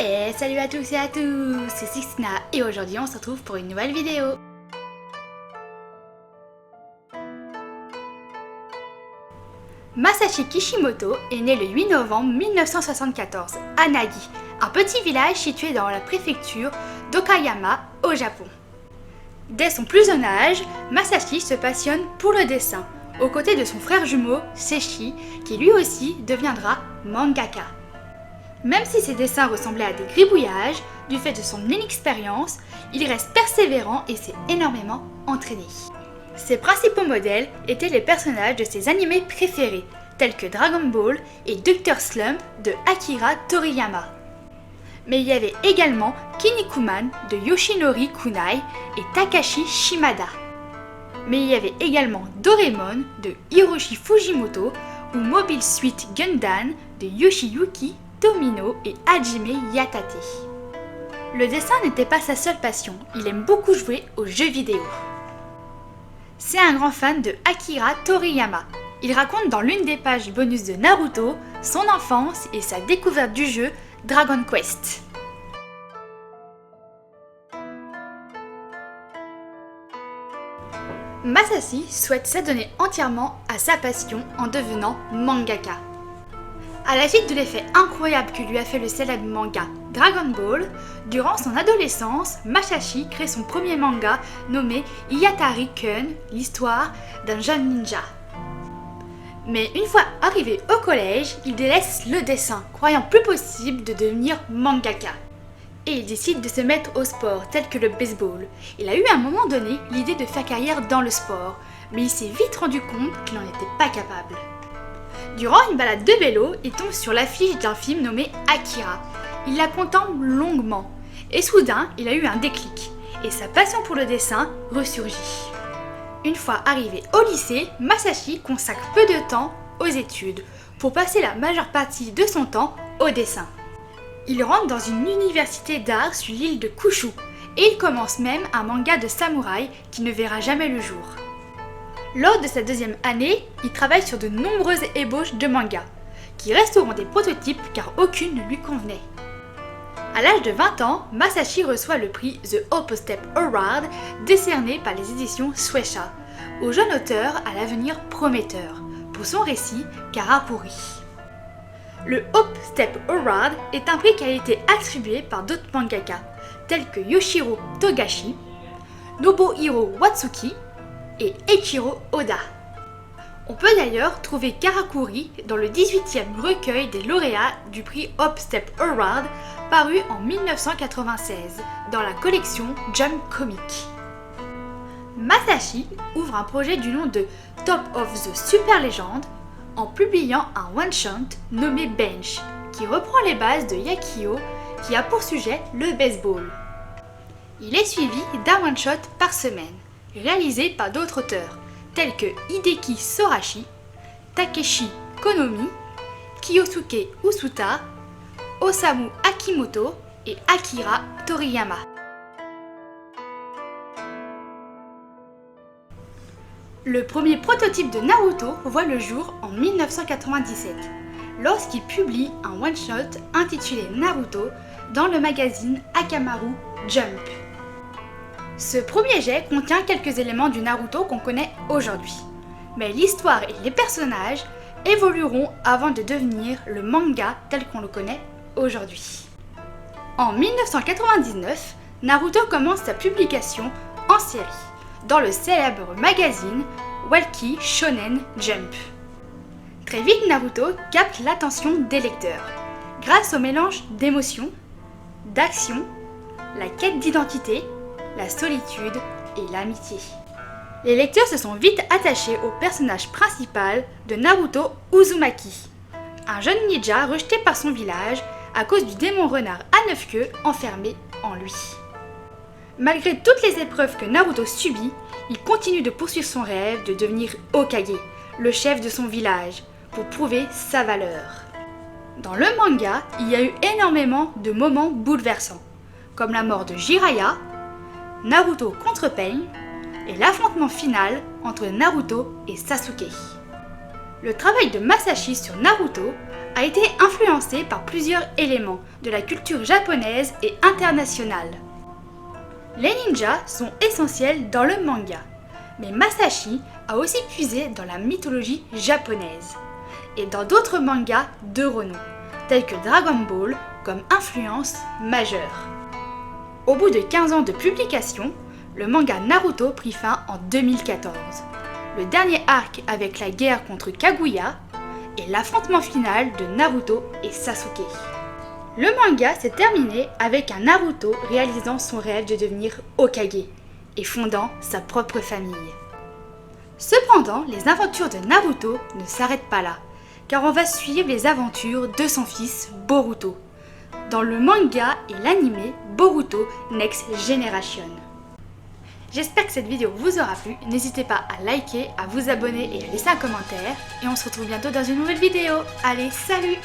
Et salut à tous et à tous, c'est Sixtina et aujourd'hui on se retrouve pour une nouvelle vidéo. Masashi Kishimoto est né le 8 novembre 1974 à Nagi, un petit village situé dans la préfecture d'Okayama au Japon. Dès son plus jeune âge, Masashi se passionne pour le dessin, aux côtés de son frère jumeau Seishi, qui lui aussi deviendra mangaka. Même si ses dessins ressemblaient à des gribouillages, du fait de son inexpérience, il reste persévérant et s'est énormément entraîné. Ses principaux modèles étaient les personnages de ses animés préférés, tels que Dragon Ball et Dr. Slump de Akira Toriyama. Mais il y avait également Kinnikuman de Yoshinori Kunai et Takashi Shimada. Mais il y avait également Doraemon de Hiroshi Fujimoto ou Mobile Suit Gundam de Yoshiyuki Tomino et Hajime Yatate. Le dessin n'était pas sa seule passion, il aime beaucoup jouer aux jeux vidéo. C'est un grand fan de Akira Toriyama. Il raconte dans l'une des pages bonus de Naruto son enfance et sa découverte du jeu Dragon Quest. Masashi souhaite s'adonner entièrement à sa passion en devenant mangaka. À la suite de l'effet incroyable que lui a fait le célèbre manga Dragon Ball, durant son adolescence, Masashi crée son premier manga nommé Iyatari-kun, l'histoire d'un jeune ninja. Mais une fois arrivé au collège, il délaisse le dessin, croyant plus possible de devenir mangaka. Et il décide de se mettre au sport, tel que le baseball. Il a eu à un moment donné l'idée de faire carrière dans le sport, mais il s'est vite rendu compte qu'il n'en était pas capable. Durant une balade de vélo, il tombe sur l'affiche d'un film nommé Akira. Il la contemple longuement, et soudain, il a eu un déclic, et sa passion pour le dessin ressurgit. Une fois arrivé au lycée, Masashi consacre peu de temps aux études, pour passer la majeure partie de son temps au dessin. Il rentre dans une université d'art sur l'île de Kyushu, et il commence même un manga de samouraï qui ne verra jamais le jour. Lors de sa deuxième année, il travaille sur de nombreuses ébauches de mangas, qui resteront des prototypes car aucune ne lui convenait. À l'âge de 20 ans, Masashi reçoit le prix The Hope Step Award décerné par les éditions Shueisha, au jeune auteur à l'avenir prometteur, pour son récit Karakuri. Le Hope Step Award est un prix qui a été attribué par d'autres mangaka, tels que Yoshiro Togashi, Nobuhiro Watsuki, et Eiichiro Oda. On peut d'ailleurs trouver Karakuri dans le 18e recueil des lauréats du prix Hope Step Award paru en 1996 dans la collection Jump Comic. Masashi ouvre un projet du nom de Top of the Super Legend en publiant un one-shot nommé Bench qui reprend les bases de Yakio qui a pour sujet le baseball. Il est suivi d'un one-shot par semaine, réalisé par d'autres auteurs, tels que Hideki Sorachi, Takeshi Konomi, Kiyosuke Usuta, Osamu Akimoto et Akira Toriyama. Le premier prototype de Naruto voit le jour en 1997, lorsqu'il publie un one-shot intitulé Naruto dans le magazine Akamaru Jump. Ce premier jet contient quelques éléments du Naruto qu'on connaît aujourd'hui, mais l'histoire et les personnages évolueront avant de devenir le manga tel qu'on le connaît aujourd'hui. En 1999, Naruto commence sa publication en série, dans le célèbre magazine Walkie Shonen Jump. Très vite, Naruto capte l'attention des lecteurs, grâce au mélange d'émotions, d'action, la quête d'identité, la solitude et l'amitié. Les lecteurs se sont vite attachés au personnage principal de Naruto Uzumaki, un jeune ninja rejeté par son village à cause du démon renard à 9 queues enfermé en lui. Malgré toutes les épreuves que Naruto subit, il continue de poursuivre son rêve de devenir Hokage, le chef de son village, pour prouver sa valeur. Dans le manga, il y a eu énormément de moments bouleversants, comme la mort de Jiraiya, Naruto contre Pain et l'affrontement final entre Naruto et Sasuke. Le travail de Masashi sur Naruto a été influencé par plusieurs éléments de la culture japonaise et internationale. Les ninjas sont essentiels dans le manga, mais Masashi a aussi puisé dans la mythologie japonaise et dans d'autres mangas de renom, tels que Dragon Ball, comme influence majeure. Au bout de 15 ans de publication, le manga Naruto prit fin en 2014. Le dernier arc avec la guerre contre Kaguya et l'affrontement final de Naruto et Sasuke. Le manga s'est terminé avec un Naruto réalisant son rêve de devenir Hokage et fondant sa propre famille. Cependant, les aventures de Naruto ne s'arrêtent pas là, car on va suivre les aventures de son fils Boruto, dans le manga et l'anime Boruto Next Generation. J'espère que cette vidéo vous aura plu, n'hésitez pas à liker, à vous abonner et à laisser un commentaire, et on se retrouve bientôt dans une nouvelle vidéo. Allez, salut!